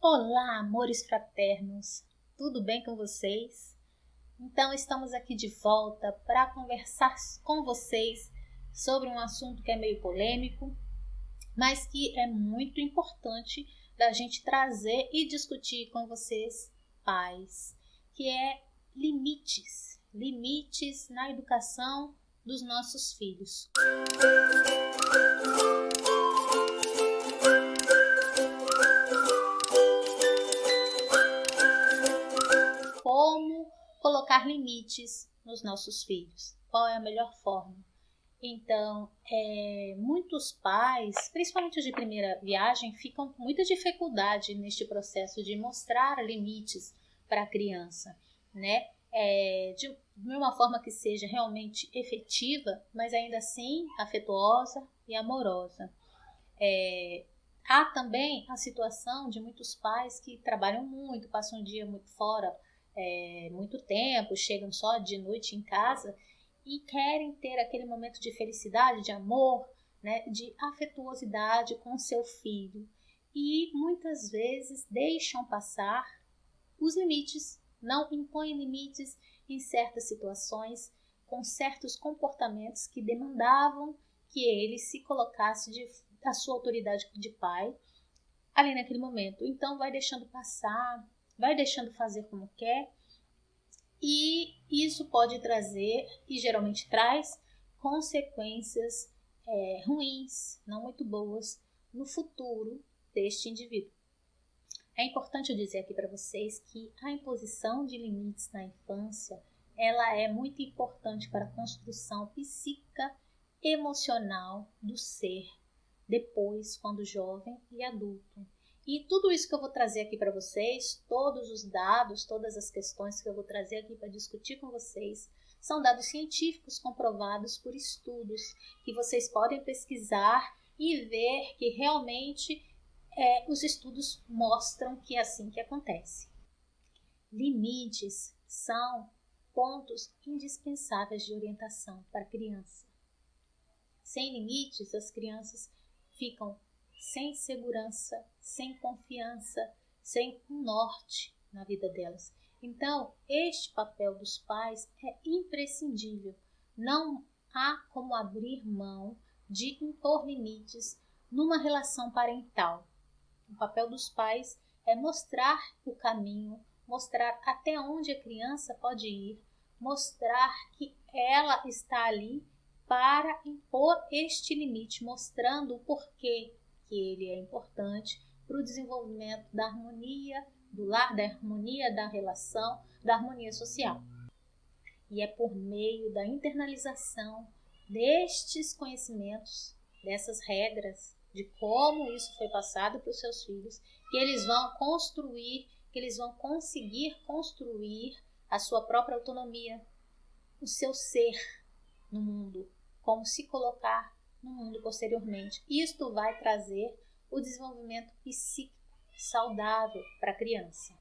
Olá, amores fraternos! Tudo bem com vocês? Então, estamos aqui de volta para conversar com vocês sobre um assunto que é meio polêmico, mas que é muito importante da gente trazer e discutir com vocês, pais, que é limites. Limites na educação dos nossos filhos. Como colocar limites nos nossos filhos? Qual é a melhor forma? Então, muitos pais, principalmente os de primeira viagem, ficam com muita dificuldade neste processo de mostrar limites para a criança, né? De uma forma que seja realmente efetiva, mas ainda assim afetuosa e amorosa. Há também a situação de muitos pais que trabalham muito, passam um dia muito fora, muito tempo, chegam só de noite em casa e querem ter aquele momento de felicidade, de amor, né, de afetuosidade com seu filho. E muitas vezes deixam passar os limites, não impõem limites em certas situações, com certos comportamentos que demandavam que ele se colocasse a sua autoridade de pai ali naquele momento. Então vai deixando passar, vai deixando fazer como quer, e isso pode trazer, e geralmente traz, consequências ruins, não muito boas, no futuro deste indivíduo. É importante eu dizer aqui para vocês que a imposição de limites na infância, ela é muito importante para a construção psíquica, emocional do ser, depois, quando jovem e adulto. E tudo isso que eu vou trazer aqui para vocês, todos os dados, todas as questões que eu vou trazer aqui para discutir com vocês, são dados científicos comprovados por estudos que vocês podem pesquisar e ver que realmente os estudos mostram que é assim que acontece. Limites são pontos indispensáveis de orientação para a criança. Sem limites, as crianças ficam sem segurança, sem confiança, sem um norte na vida delas. Então, este papel dos pais é imprescindível. Não há como abrir mão de impor limites numa relação parental. O papel dos pais é mostrar o caminho, mostrar até onde a criança pode ir, mostrar que ela está ali para impor este limite, mostrando o porquê que ele é importante para o desenvolvimento da harmonia do lar, da harmonia da relação, da harmonia social. E é por meio da internalização destes conhecimentos, dessas regras, de como isso foi passado para os seus filhos, que eles vão construir, que eles vão conseguir construir a sua própria autonomia, o seu ser no mundo, como se colocar no mundo posteriormente. Isto vai trazer o desenvolvimento psíquico saudável para a criança.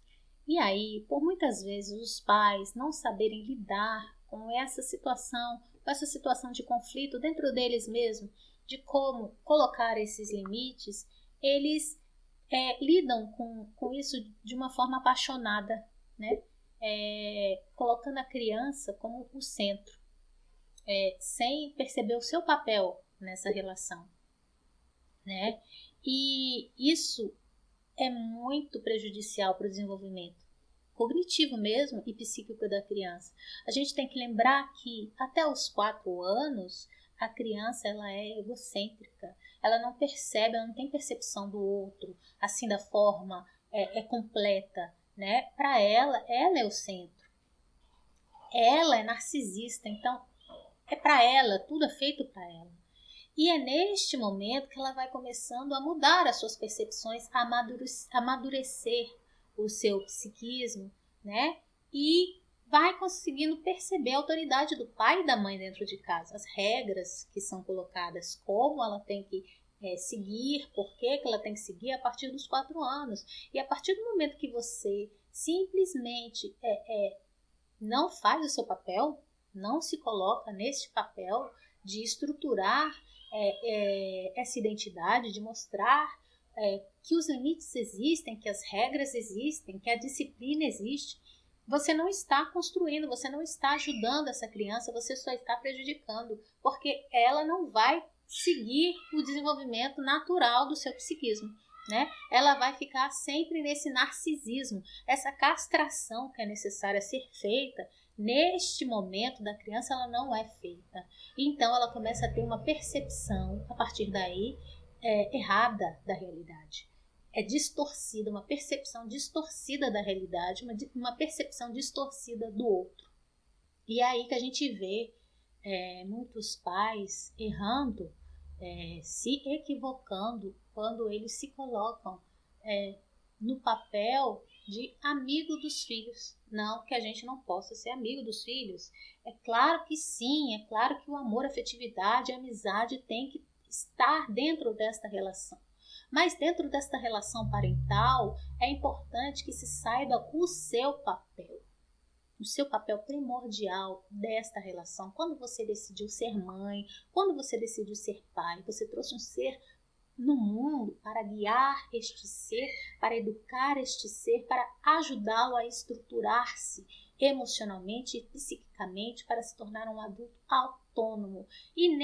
E aí, por muitas vezes, os pais não saberem lidar com essa situação de conflito dentro deles mesmos, de como colocar esses limites, eles lidam com isso de uma forma apaixonada, né? Colocando a criança como o centro. Sem perceber o seu papel nessa relação, né? E isso é muito prejudicial para o desenvolvimento cognitivo mesmo e psíquico da criança. A gente tem que lembrar que até os 4 anos a criança ela é egocêntrica, ela não percebe, ela não tem percepção do outro assim da forma completa, né? Para ela é o centro, ela é narcisista, então para ela, tudo é feito para ela. E é neste momento que ela vai começando a mudar as suas percepções, a amadurecer o seu psiquismo, né? E vai conseguindo perceber a autoridade do pai e da mãe dentro de casa, as regras que são colocadas, como ela tem que seguir, por que ela tem que seguir a partir dos 4 anos. E a partir do momento que você simplesmente não faz o seu papel, não se coloca nesse papel de estruturar essa identidade, de mostrar que os limites existem, que as regras existem, que a disciplina existe, você não está construindo, você não está ajudando essa criança, você só está prejudicando, porque ela não vai seguir o desenvolvimento natural do seu psiquismo, né? Ela vai ficar sempre nesse narcisismo, essa castração que é necessária ser feita. Neste momento da criança, ela não é feita. Então, ela começa a ter uma percepção, a partir daí, errada da realidade. É distorcida, uma percepção distorcida da realidade, uma percepção distorcida do outro. E é aí que a gente vê muitos pais errando, se equivocando, quando eles se colocam no papel de amigo dos filhos. Não que a gente não possa ser amigo dos filhos. É claro que sim, é claro que o amor, a afetividade, a amizade tem que estar dentro desta relação. Mas dentro desta relação parental, é importante que se saiba o seu papel primordial desta relação. Quando você decidiu ser mãe, quando você decidiu ser pai, você trouxe um ser no mundo para guiar este ser, para educar este ser, para ajudá-lo a estruturar-se emocionalmente e psiquicamente para se tornar um adulto autônomo. E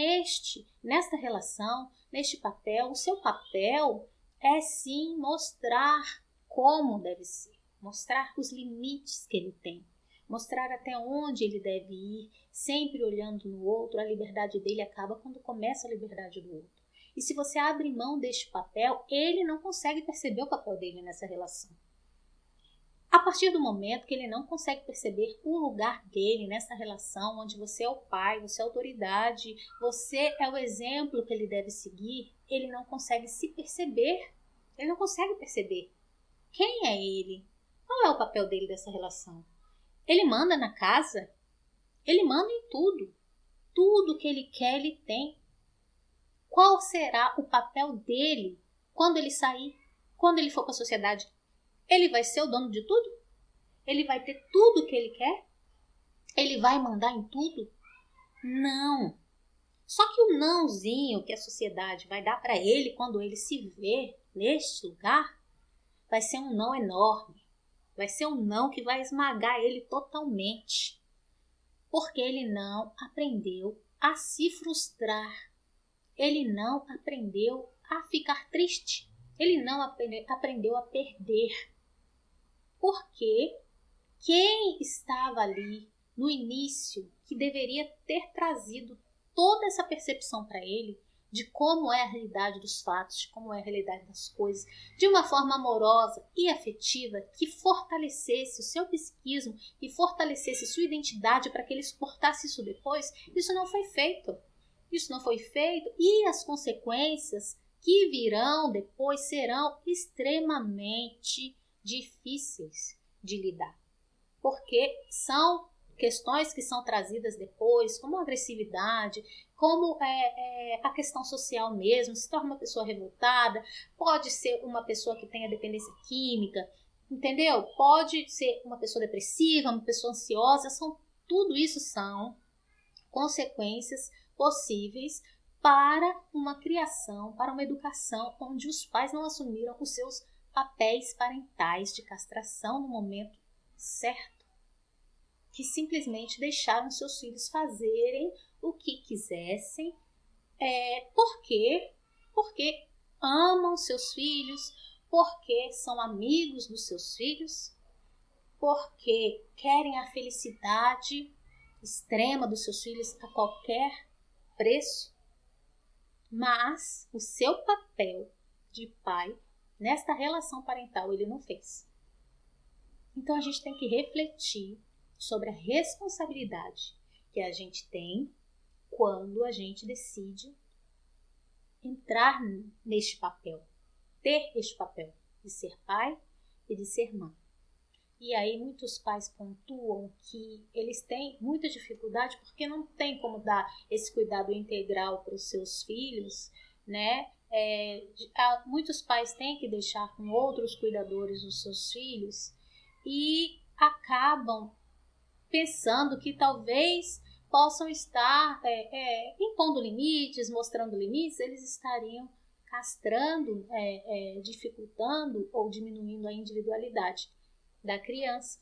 nesta relação, neste papel, o seu papel é sim mostrar como deve ser, mostrar os limites que ele tem, mostrar até onde ele deve ir, sempre olhando no outro. A liberdade dele acaba quando começa a liberdade do outro. E se você abre mão deste papel, ele não consegue perceber o papel dele nessa relação. A partir do momento que ele não consegue perceber o lugar dele nessa relação, onde você é o pai, você é a autoridade, você é o exemplo que ele deve seguir, ele não consegue se perceber. Ele não consegue perceber quem é ele, qual é o papel dele dessa relação. Ele manda na casa, ele manda em tudo. Tudo que ele quer, ele tem. Qual será o papel dele quando ele sair, quando ele for para a sociedade? Ele vai ser o dono de tudo? Ele vai ter tudo o que ele quer? Ele vai mandar em tudo? Não. Só que o nãozinho que a sociedade vai dar para ele quando ele se vê neste lugar, vai ser um não enorme. Vai ser um não que vai esmagar ele totalmente. Porque ele não aprendeu a se frustrar. Ele não aprendeu a ficar triste. Ele não aprendeu a perder. Porque quem estava ali no início, que deveria ter trazido toda essa percepção para ele, de como é a realidade dos fatos, de como é a realidade das coisas, de uma forma amorosa e afetiva, que fortalecesse o seu psiquismo, que fortalecesse sua identidade para que ele suportasse isso depois, isso não foi feito. Isso não foi feito e as consequências que virão depois serão extremamente difíceis de lidar. Porque são questões que são trazidas depois, como a agressividade, como a questão social mesmo, se torna uma pessoa revoltada, pode ser uma pessoa que tenha dependência química, entendeu? Pode ser uma pessoa depressiva, uma pessoa ansiosa, tudo isso são consequências possíveis para uma criação, para uma educação onde os pais não assumiram os seus papéis parentais de castração no momento certo, que simplesmente deixaram seus filhos fazerem o que quisessem, porque amam seus filhos, porque são amigos dos seus filhos, porque querem a felicidade extrema dos seus filhos a qualquer preço, mas o seu papel de pai nesta relação parental ele não fez. Então a gente tem que refletir sobre a responsabilidade que a gente tem quando a gente decide entrar neste papel, ter este papel de ser pai e de ser mãe. E aí muitos pais pontuam que eles têm muita dificuldade porque não tem como dar esse cuidado integral para os seus filhos, né? Muitos pais têm que deixar com outros cuidadores os seus filhos e acabam pensando que talvez possam estar impondo limites, mostrando limites, eles estariam castrando, dificultando ou diminuindo a individualidade da criança.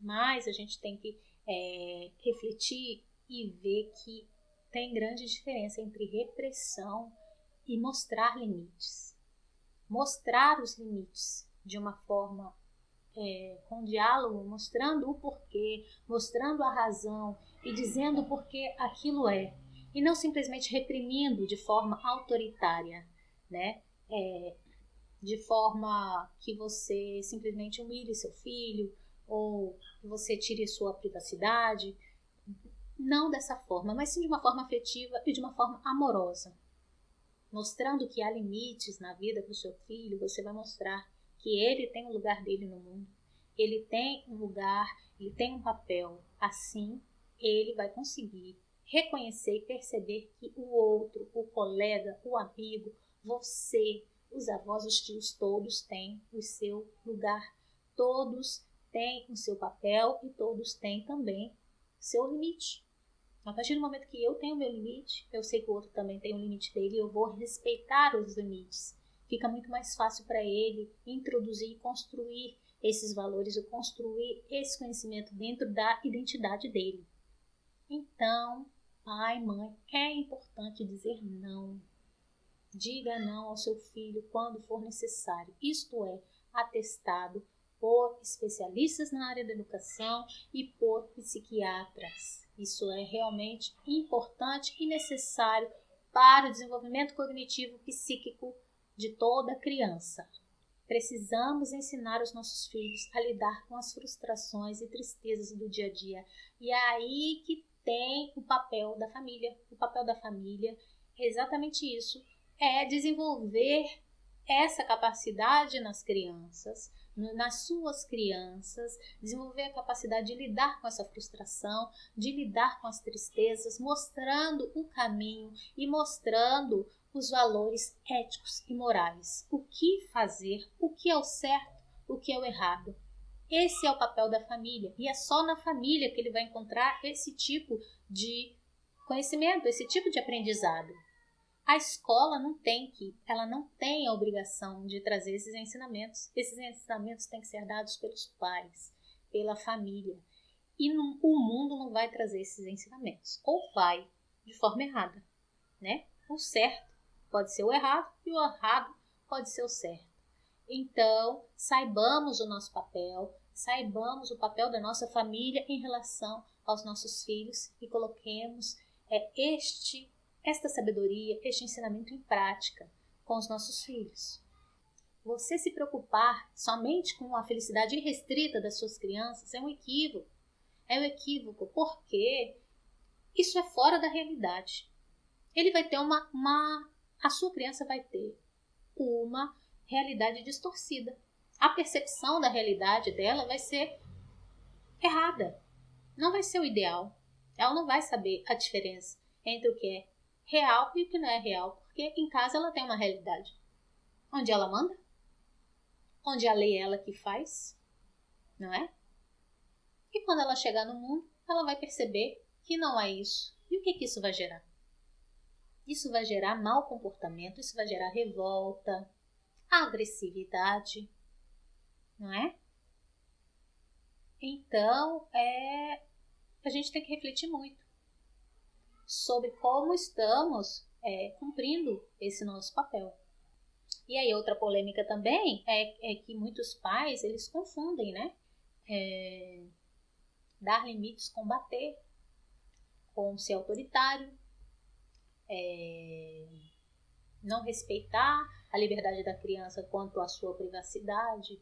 Mas a gente tem que refletir e ver que tem grande diferença entre repressão e mostrar limites. Mostrar os limites de uma forma com diálogo, mostrando o porquê, mostrando a razão e dizendo por que aquilo é. E não simplesmente reprimindo de forma autoritária, né? De forma que você simplesmente humilhe seu filho ou que você tire sua privacidade. Não dessa forma, mas sim de uma forma afetiva e de uma forma amorosa. Mostrando que há limites na vida do seu filho, você vai mostrar que ele tem um lugar dele no mundo. Ele tem um lugar, ele tem um papel. Assim, ele vai conseguir reconhecer e perceber que o outro, o colega, o amigo, você, os avós, os tios, todos têm o seu lugar. Todos têm o seu papel e todos têm também seu limite. A partir do momento que eu tenho meu limite, eu sei que o outro também tem o limite dele e eu vou respeitar os limites. Fica muito mais fácil para ele introduzir e construir esses valores, ou construir esse conhecimento dentro da identidade dele. Então, pai, mãe, é importante dizer não. Diga não ao seu filho quando for necessário. Isto é atestado por especialistas na área da educação e por psiquiatras. Isso é realmente importante e necessário para o desenvolvimento cognitivo psíquico de toda criança. Precisamos ensinar os nossos filhos a lidar com as frustrações e tristezas do dia a dia. E é aí que tem o papel da família. O papel da família é exatamente isso, é desenvolver essa capacidade nas crianças, nas suas crianças, desenvolver a capacidade de lidar com essa frustração, de lidar com as tristezas, mostrando o caminho e mostrando os valores éticos e morais. O que fazer, o que é o certo, o que é o errado. Esse é o papel da família e é só na família que ele vai encontrar esse tipo de conhecimento, esse tipo de aprendizado. A escola ela não tem a obrigação de trazer esses ensinamentos. Esses ensinamentos têm que ser dados pelos pais, pela família. E o mundo não vai trazer esses ensinamentos. Ou vai de forma errada, né? O certo pode ser o errado e o errado pode ser o certo. Então, saibamos o nosso papel, saibamos o papel da nossa família em relação aos nossos filhos e coloquemos esta sabedoria, este ensinamento em prática com os nossos filhos. Você se preocupar somente com a felicidade irrestrita das suas crianças é um equívoco. É um equívoco porque isso é fora da realidade. Ele vai ter a sua criança vai ter uma realidade distorcida. A percepção da realidade dela vai ser errada. Não vai ser o ideal. Ela não vai saber a diferença entre o que é real e o que não é real, porque em casa ela tem uma realidade onde ela manda, onde a lei é ela que faz, não é? E quando ela chegar no mundo, ela vai perceber que não é isso. E o que isso vai gerar? Isso vai gerar mau comportamento, isso vai gerar revolta, agressividade, não é? Então, a gente tem que refletir muito sobre como estamos cumprindo esse nosso papel. E aí outra polêmica também é que muitos pais, eles confundem, né? Dar limites com bater, com ser autoritário, não respeitar a liberdade da criança quanto à sua privacidade,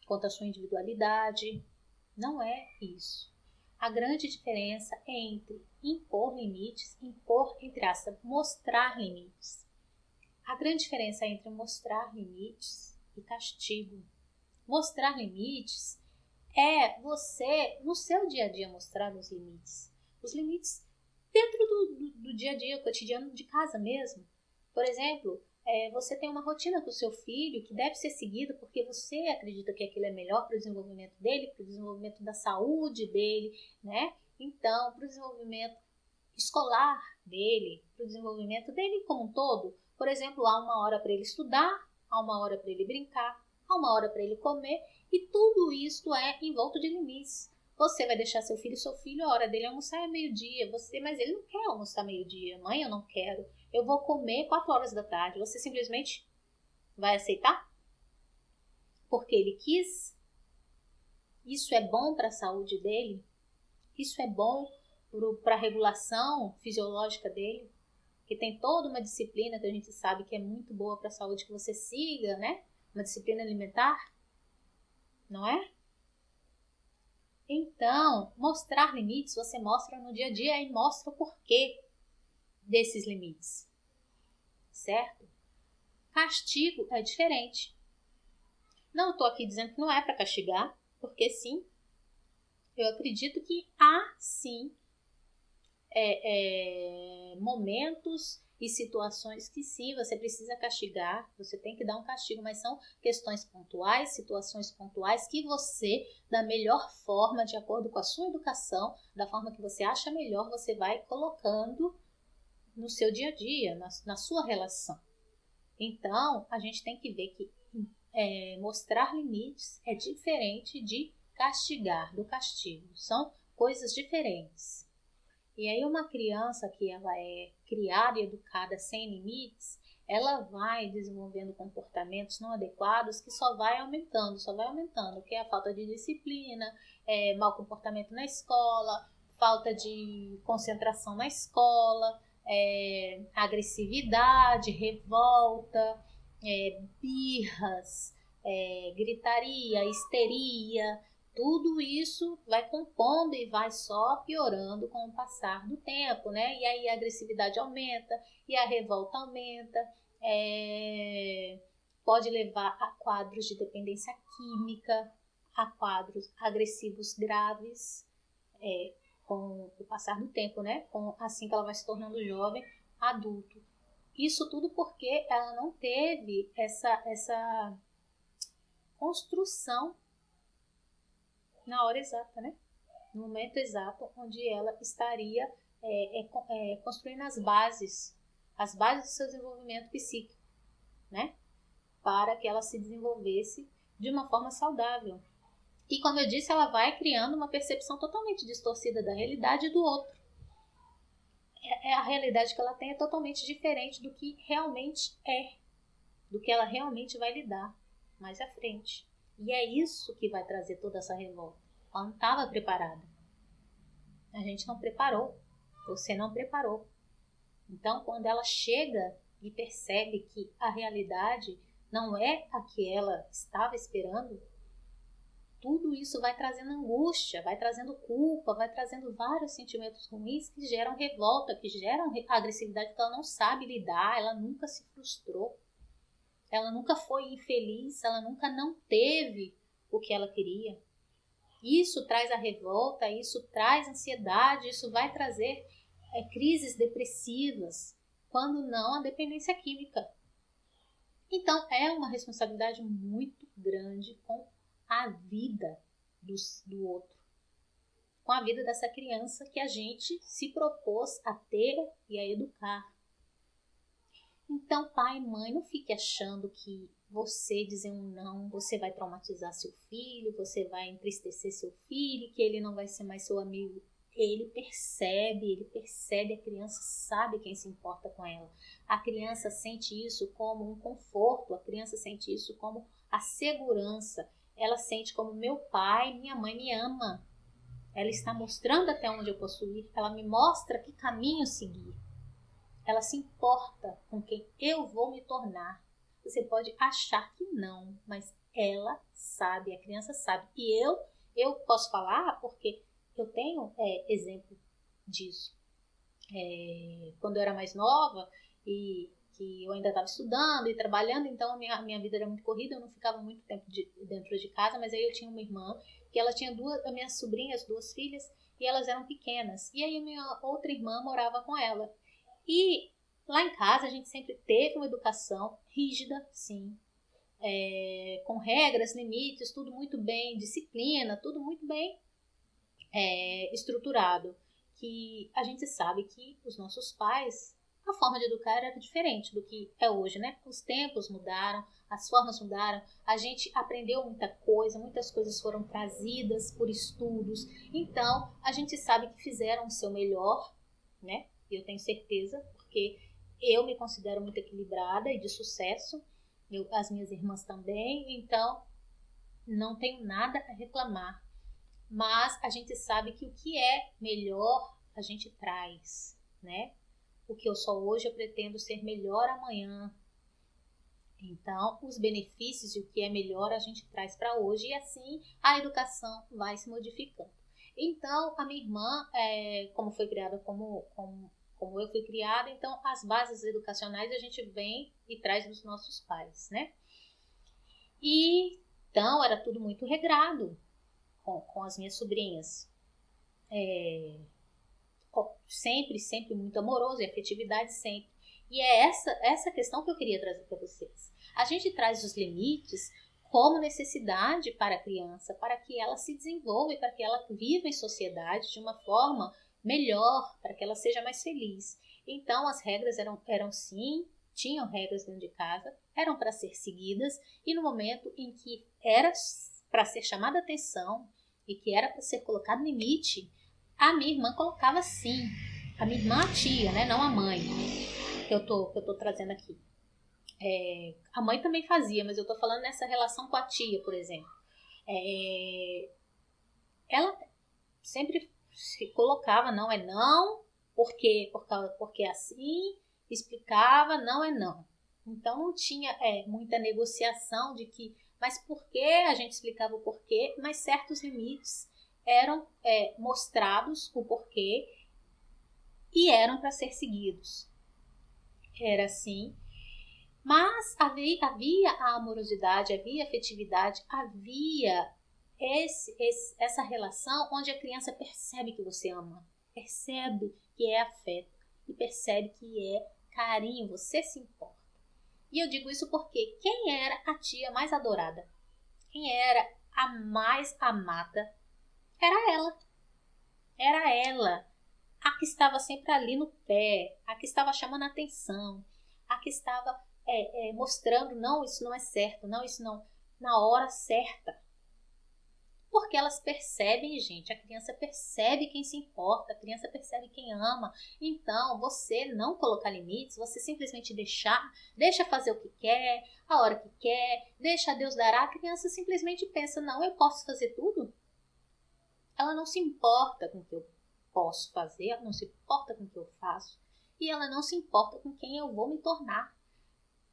quanto à sua individualidade. Não é isso. A grande diferença é entre impor limites, entre aspas, mostrar limites. A grande diferença entre mostrar limites e castigo. Mostrar limites é você, no seu dia a dia, mostrar os limites. Os limites dentro do dia a dia, cotidiano de casa mesmo. Por exemplo, você tem uma rotina com o seu filho que deve ser seguida porque você acredita que aquilo é melhor para o desenvolvimento dele, para o desenvolvimento da saúde dele, né? Então, para o desenvolvimento escolar dele, para o desenvolvimento dele como um todo. Por exemplo, há uma hora para ele estudar, há uma hora para ele brincar, há uma hora para ele comer, e tudo isso é envolto de limites. Você vai deixar seu filho, a hora dele almoçar é meio-dia, mas ele não quer almoçar meio-dia. Mãe, eu não quero. Eu vou comer 4 horas da tarde. Você simplesmente vai aceitar? Porque ele quis? Isso é bom para a saúde dele? Isso é bom para a regulação fisiológica dele? Que tem toda uma disciplina que a gente sabe que é muito boa para a saúde, que você siga, né? Uma disciplina alimentar, não é? Então, mostrar limites, você mostra no dia a dia e mostra o porquê desses limites, certo? Castigo é diferente. Não estou aqui dizendo que não é para castigar, porque sim, eu acredito que há sim momentos e situações que sim, você precisa castigar, você tem que dar um castigo, mas são questões pontuais, situações pontuais que você, da melhor forma, de acordo com a sua educação, da forma que você acha melhor, você vai colocando no seu dia a dia, na sua relação. Então, a gente tem que ver que mostrar limites é diferente de castigar, do castigo. São coisas diferentes. E aí uma criança que ela é criada e educada sem limites, ela vai desenvolvendo comportamentos não adequados que só vai aumentando, que é a falta de disciplina, mau comportamento na escola, falta de concentração na escola, agressividade, revolta, birras, gritaria, histeria. Tudo isso vai compondo e vai só piorando com o passar do tempo, né? E aí a agressividade aumenta e a revolta aumenta, pode levar a quadros de dependência química, a quadros agressivos graves, com o passar do tempo, né? Assim que ela vai se tornando jovem, adulto. Isso tudo porque ela não teve essa construção na hora exata, né? No momento exato onde ela estaria construindo as bases do seu desenvolvimento psíquico, né? Para que ela se desenvolvesse de uma forma saudável. E como eu disse, ela vai criando uma percepção totalmente distorcida da realidade do outro. A realidade que ela tem é totalmente diferente do que realmente é, do que ela realmente vai lidar mais à frente. E é isso que vai trazer toda essa revolta. Ela não estava preparada. A gente não preparou. Você não preparou. Então, quando ela chega e percebe que a realidade não é a que ela estava esperando, tudo isso vai trazendo angústia, vai trazendo culpa, vai trazendo vários sentimentos ruins que geram revolta, que geram agressividade, porque ela não sabe lidar, ela nunca se frustrou. Ela nunca foi infeliz, ela nunca não teve o que ela queria. Isso traz a revolta, isso traz ansiedade, isso vai trazer crises depressivas, quando não a dependência química. Então, é uma responsabilidade muito grande com a vida do outro, com a vida dessa criança que a gente se propôs a ter e a educar. Então, pai e mãe, não fique achando que você dizer um não, você vai traumatizar seu filho, você vai entristecer seu filho, que ele não vai ser mais seu amigo. Ele percebe, a criança sabe quem se importa com ela. A criança sente isso como um conforto, a criança sente isso como a segurança. Ela sente como meu pai, minha mãe me ama. Ela está mostrando até onde eu posso ir, ela me mostra que caminho seguir. Ela se importa com quem eu vou me tornar. Você pode achar que não, mas ela sabe, a criança sabe. E eu posso falar porque eu tenho exemplo disso. Quando eu era mais nova e que eu ainda estava estudando e trabalhando, então a minha vida era muito corrida, eu não ficava muito tempo dentro de casa, mas aí eu tinha uma irmã, que ela tinha as minhas sobrinhas, 2 filhas, e elas eram pequenas. E aí a minha outra irmã morava com ela. E lá em casa a gente sempre teve uma educação rígida, sim, com regras, limites, tudo muito bem, disciplina, tudo muito bem estruturado. Que a gente sabe que os nossos pais a forma de educar era diferente do que é hoje, né? Os tempos mudaram, as formas mudaram, a gente aprendeu muita coisa, muitas coisas foram trazidas por estudos, então a gente sabe que fizeram o seu melhor, né? Eu tenho certeza, porque eu me considero muito equilibrada e de sucesso, as minhas irmãs também, então não tenho nada a reclamar, mas a gente sabe que o que é melhor a gente traz, né? O que eu sou hoje, eu pretendo ser melhor amanhã. Então, os benefícios e o que é melhor a gente traz para hoje e assim a educação vai se modificando. Então, a minha irmã, como foi criada como eu fui criada, então as bases educacionais a gente vem e traz dos nossos pais, né? E então era tudo muito regrado com as minhas sobrinhas. Sempre muito amoroso e afetividade sempre. E é essa questão que eu queria trazer para vocês. A gente traz os limites como necessidade para a criança, para que ela se desenvolva e para que ela viva em sociedade de uma forma melhor, para que ela seja mais feliz. Então as regras eram sim, tinham regras dentro de casa, eram para ser seguidas, e no momento em que era para ser chamada atenção e que era para ser colocado limite, a minha irmã colocava sim. A minha irmã, a tia, né? Não a mãe, que eu tô trazendo aqui. A mãe também fazia, mas eu tô falando nessa relação com a tia, por exemplo. Ela sempre se colocava, não é não, porque é assim, explicava, não é não. Então não tinha muita negociação de que, mas por que a gente explicava o porquê, mas certos limites eram mostrados o porquê e eram para ser seguidos. Era assim. Mas havia a amorosidade, havia a afetividade, havia essa relação onde a criança percebe que você ama, percebe que é afeto e percebe que é carinho, você se importa. E eu digo isso porque quem era a tia mais adorada? Quem era a mais amada? Era ela. Era ela. A que estava sempre ali no pé, a que estava chamando a atenção, a que estava mostrando, não, isso não é certo, não, isso não, na hora certa. Porque elas percebem, gente, a criança percebe quem se importa, a criança percebe quem ama. Então, você não colocar limites, você simplesmente deixa fazer o que quer, a hora que quer, deixa Deus dará, a criança simplesmente pensa, não, eu posso fazer tudo? Ela não se importa com o que eu posso fazer, ela não se importa com o que eu faço e ela não se importa com quem eu vou me tornar.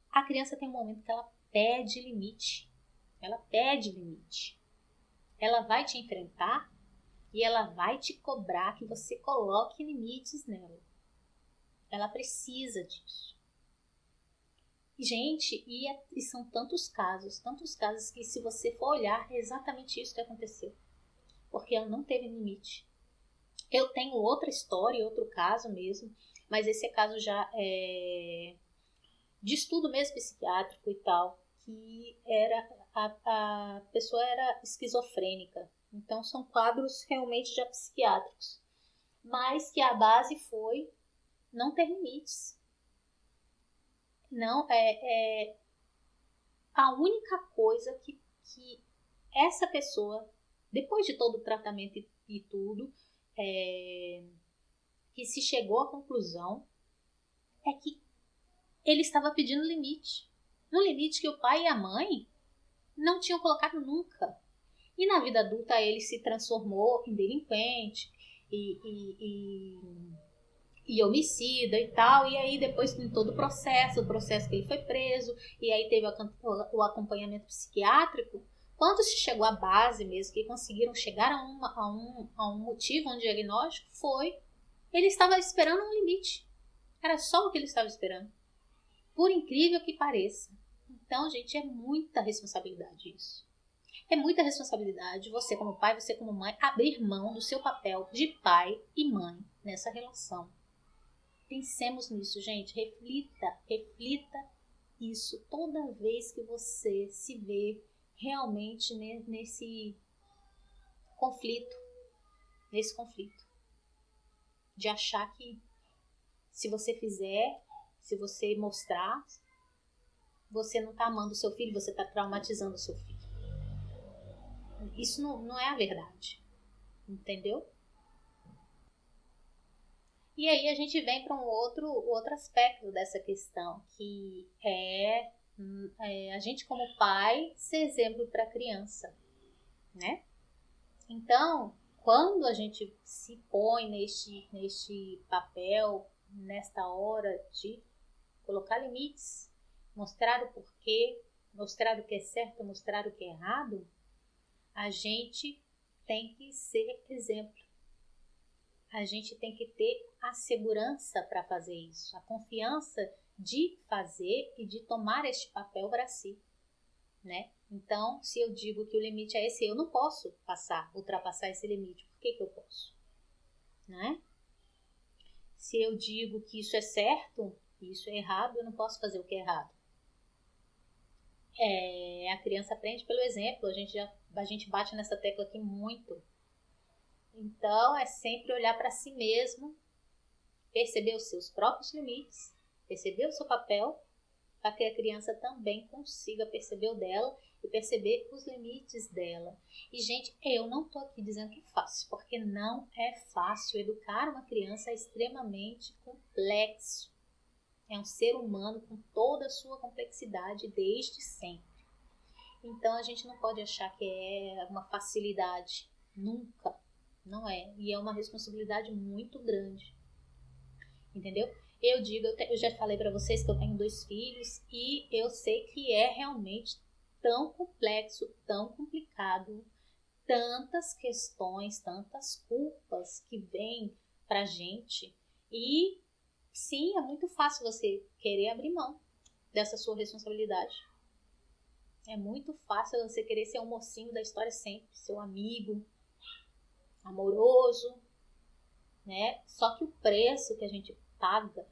A criança tem um momento que ela pede limite. Ela pede limite. Ela vai te enfrentar e ela vai te cobrar que você coloque limites nela. Ela precisa disso. E, gente, e são tantos casos que se você for olhar, é exatamente isso que aconteceu. Porque ela não teve limite. Eu tenho outra história, outro caso mesmo, mas esse é caso já de estudo mesmo psiquiátrico e tal, que a pessoa era esquizofrênica. Então são quadros realmente já psiquiátricos, mas que a base foi não ter limites. Não a única coisa que essa pessoa, depois de todo o tratamento e tudo, que se chegou à conclusão é que ele estava pedindo limite. Um limite que o pai e a mãe não tinham colocado nunca. E na vida adulta ele se transformou em delinquente e homicida e tal. E aí depois de todo o processo que ele foi preso, e aí teve o acompanhamento psiquiátrico. Quando se chegou à base mesmo, que conseguiram chegar a um motivo, a um diagnóstico, ele estava esperando um limite. Era só o que ele estava esperando. Por incrível que pareça. Então, gente, é muita responsabilidade isso. É muita responsabilidade você como pai, você como mãe, abrir mão do seu papel de pai e mãe nessa relação. Pensemos nisso, gente. Reflita isso toda vez que você se vê realmente nesse conflito, de achar que se você fizer Se você mostrar, você não está amando o seu filho, você está traumatizando o seu filho. Isso não é a verdade. Entendeu? E aí a gente vem para um outro aspecto dessa questão, que é a gente como pai ser exemplo para a criança, né? Então, quando a gente se põe neste papel, nesta hora de colocar limites, mostrar o porquê, mostrar o que é certo, mostrar o que é errado, a gente tem que ser exemplo. A gente tem que ter a segurança para fazer isso, a confiança de fazer e de tomar este papel para si, né? Então, se eu digo que o limite é esse, eu não posso ultrapassar esse limite. Por que eu posso? Né? Se eu digo que isso é certo e isso é errado, eu não posso fazer o que é errado. A criança aprende pelo exemplo, a gente bate nessa tecla aqui muito. Então, é sempre olhar para si mesmo, perceber os seus próprios limites, perceber o seu papel, para que a criança também consiga perceber o dela e perceber os limites dela. E, gente, eu não estou aqui dizendo que é fácil, porque não é fácil. Educar uma criança é extremamente complexo. É um ser humano com toda a sua complexidade desde sempre. Então, a gente não pode achar que é uma facilidade. Nunca. Não é. E é uma responsabilidade muito grande. Entendeu? Eu já falei para vocês que eu tenho 2 filhos e eu sei que é realmente tão complexo, tão complicado, tantas questões, tantas culpas que vêm pra gente. E sim, é muito fácil você querer abrir mão dessa sua responsabilidade. É muito fácil você querer ser o mocinho da história sempre, seu amigo, amoroso, né? Só que o preço que a gente paga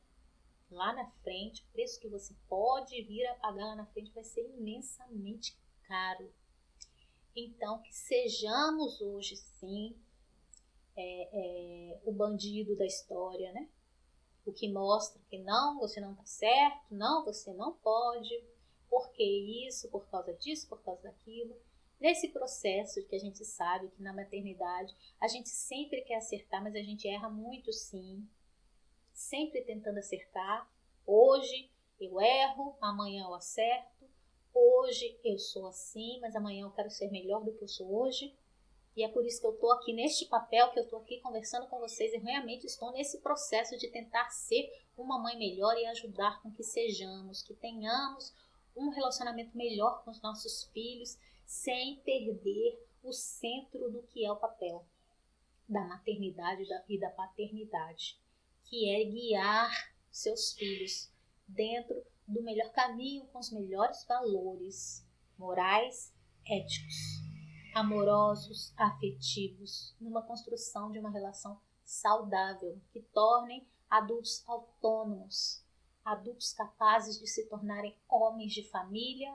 lá na frente, o preço que você pode vir a pagar lá na frente vai ser imensamente caro. Então, que sejamos hoje, sim, o bandido da história, né? O que mostra que não, você não está certo, não, você não pode, por que isso, por causa disso, por causa daquilo. Nesse processo que a gente sabe que na maternidade a gente sempre quer acertar, mas a gente erra muito, sim. Sempre tentando acertar. Hoje eu erro, amanhã eu acerto. Hoje eu sou assim, mas amanhã eu quero ser melhor do que eu sou hoje. E é por isso que eu estou aqui neste papel, que eu estou aqui conversando com vocês e realmente estou nesse processo de tentar ser uma mãe melhor e ajudar com que sejamos, que tenhamos um relacionamento melhor com os nossos filhos, sem perder o centro do que é o papel da maternidade e da paternidade, que é guiar seus filhos dentro do melhor caminho, com os melhores valores morais, éticos, amorosos, afetivos, numa construção de uma relação saudável, que tornem adultos autônomos, adultos capazes de se tornarem homens de família,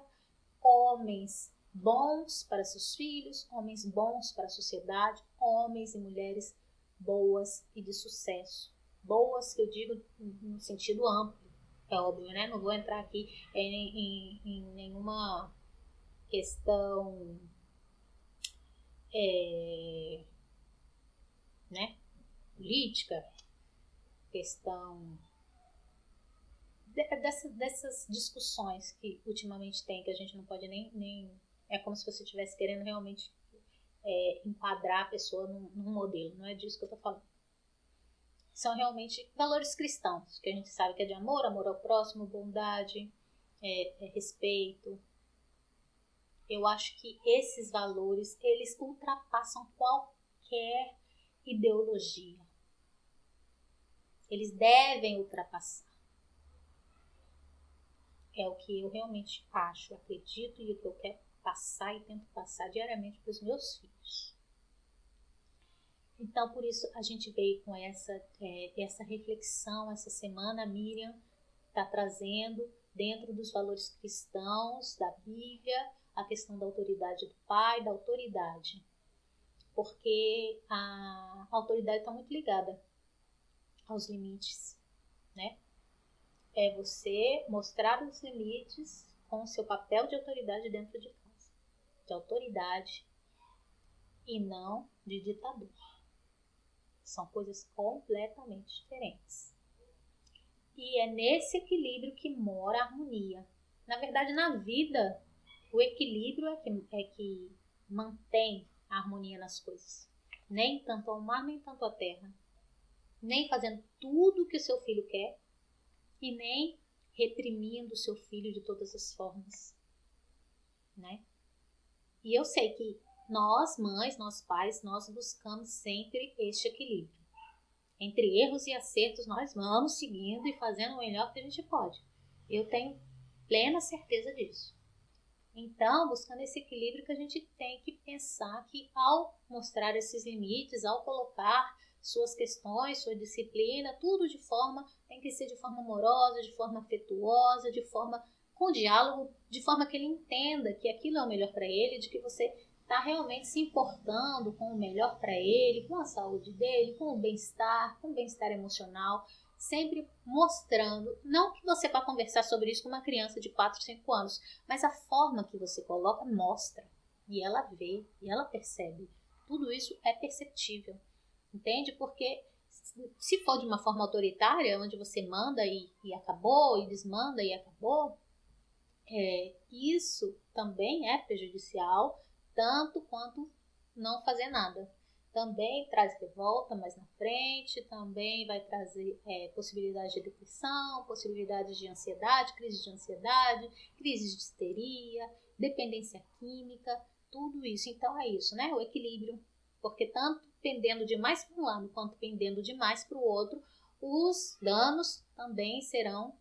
homens bons para seus filhos, homens bons para a sociedade, homens e mulheres boas e de sucesso. Boas que eu digo no sentido amplo, é óbvio, né? Não vou entrar aqui em nenhuma questão né, política, questão dessas discussões que ultimamente tem, que a gente não pode nem é como se você estivesse querendo realmente enquadrar a pessoa num modelo, não é disso que eu tô falando. São realmente valores cristãos, que a gente sabe que é de amor ao próximo, bondade, respeito. Eu acho que esses valores, eles ultrapassam qualquer ideologia. Eles devem ultrapassar. É o que eu realmente acho, acredito e o que eu quero passar e tento passar diariamente para os meus filhos. Então, por isso, a gente veio com essa reflexão essa semana. A Miriam está trazendo, dentro dos valores cristãos, da Bíblia, a questão da autoridade do pai, da autoridade. Porque a autoridade está muito ligada aos limites, né? é você mostrar os limites com o seu papel de autoridade dentro de casa. De autoridade e não de ditador. São coisas completamente diferentes. E é nesse equilíbrio que mora a harmonia. Na verdade, na vida, o equilíbrio é que mantém a harmonia nas coisas. Nem tanto ao mar, nem tanto à terra. Nem fazendo tudo o que o seu filho quer e nem reprimindo o seu filho de todas as formas. Né? E eu sei que nós, mães, nós pais, nós buscamos sempre este equilíbrio. Entre erros e acertos, nós vamos seguindo e fazendo o melhor que a gente pode. Eu tenho plena certeza disso. Então, buscando esse equilíbrio que a gente tem que pensar que ao mostrar esses limites, ao colocar suas questões, sua disciplina, tudo tem que ser de forma amorosa, de forma afetuosa, de forma com diálogo, de forma que ele entenda que aquilo é o melhor para ele, de que você está realmente se importando com o melhor para ele, com a saúde dele, com o bem-estar emocional, sempre mostrando, não que você vá conversar sobre isso com uma criança de 4, 5 anos, mas a forma que você coloca mostra, e ela vê, e ela percebe. Tudo isso é perceptível, entende? Porque se for de uma forma autoritária, onde você manda e acabou, e desmanda e acabou, isso também é prejudicial, tanto quanto não fazer nada. Também traz revolta mais na frente, também vai trazer possibilidade de depressão, possibilidades de ansiedade, crise de histeria, dependência química, tudo isso. Então é isso, né? O equilíbrio, porque tanto pendendo demais para um lado quanto pendendo demais para o outro, os danos também serão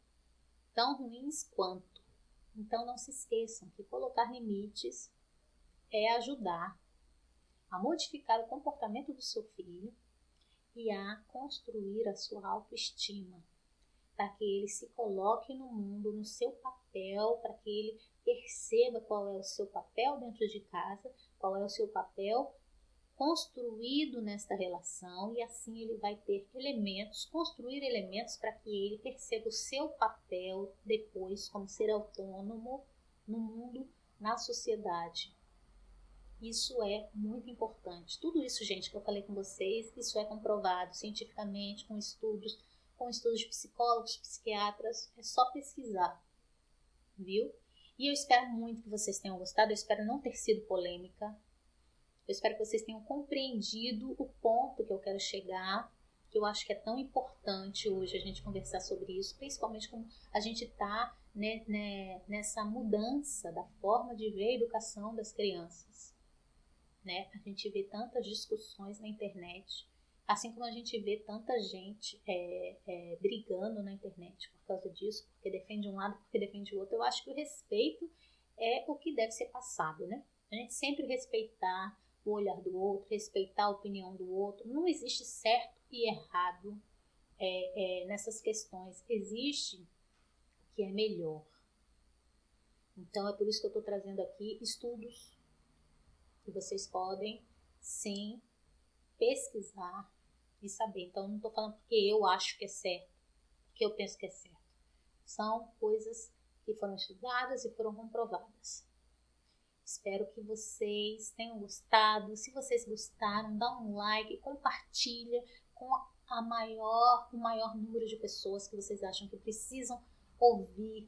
tão ruins quanto. Então não se esqueçam que colocar limites é ajudar a modificar o comportamento do seu filho e a construir a sua autoestima, para que ele se coloque no mundo, no seu papel, para que ele perceba qual é o seu papel dentro de casa, qual é o seu papel construído nesta relação, e assim ele vai ter construir elementos para que ele perceba o seu papel depois como ser autônomo no mundo, na sociedade. Isso é muito importante. Tudo isso, gente, que eu falei com vocês, isso é comprovado cientificamente, com estudos de psicólogos, psiquiatras, é só pesquisar, viu? E eu espero muito que vocês tenham gostado, eu espero não ter sido polêmica, eu espero que vocês tenham compreendido o ponto que eu quero chegar, que eu acho que é tão importante hoje a gente conversar sobre isso, principalmente como a gente está nessa mudança da forma de ver a educação das crianças. Né? A gente vê tantas discussões na internet, assim como a gente vê tanta gente brigando na internet por causa disso, porque defende um lado, porque defende o outro. Eu acho que o respeito é o que deve ser passado, né? A gente sempre respeitar o olhar do outro, respeitar a opinião do outro. Não existe certo e errado nessas questões. Existe o que é melhor. Então é por isso que eu estou trazendo aqui estudos que vocês podem, sim, pesquisar e saber. Então, não estou falando porque eu acho que é certo, porque eu penso que é certo. São coisas que foram estudadas e foram comprovadas. Espero que vocês tenham gostado. Se vocês gostaram, dá um like, compartilha com o maior número de pessoas que vocês acham que precisam ouvir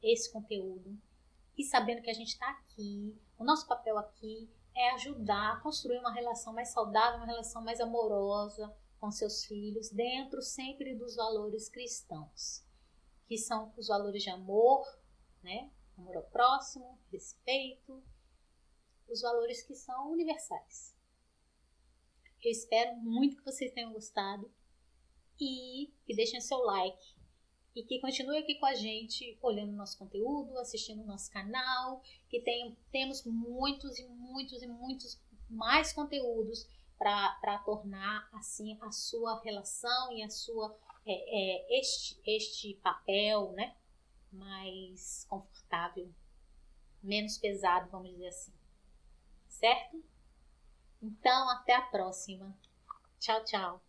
esse conteúdo. E sabendo que a gente está aqui, o nosso papel aqui é ajudar a construir uma relação mais saudável, uma relação mais amorosa com seus filhos, dentro sempre dos valores cristãos, que são os valores de amor, né? Amor ao próximo, respeito, os valores que são universais. Eu espero muito que vocês tenham gostado e que deixem seu like. E que continue aqui com a gente, olhando o nosso conteúdo, assistindo o nosso canal, que temos muitos e muitos e muitos mais conteúdos para tornar assim a sua relação e a sua este papel, né, mais confortável, menos pesado, vamos dizer assim. Certo? Então, até a próxima. Tchau, tchau.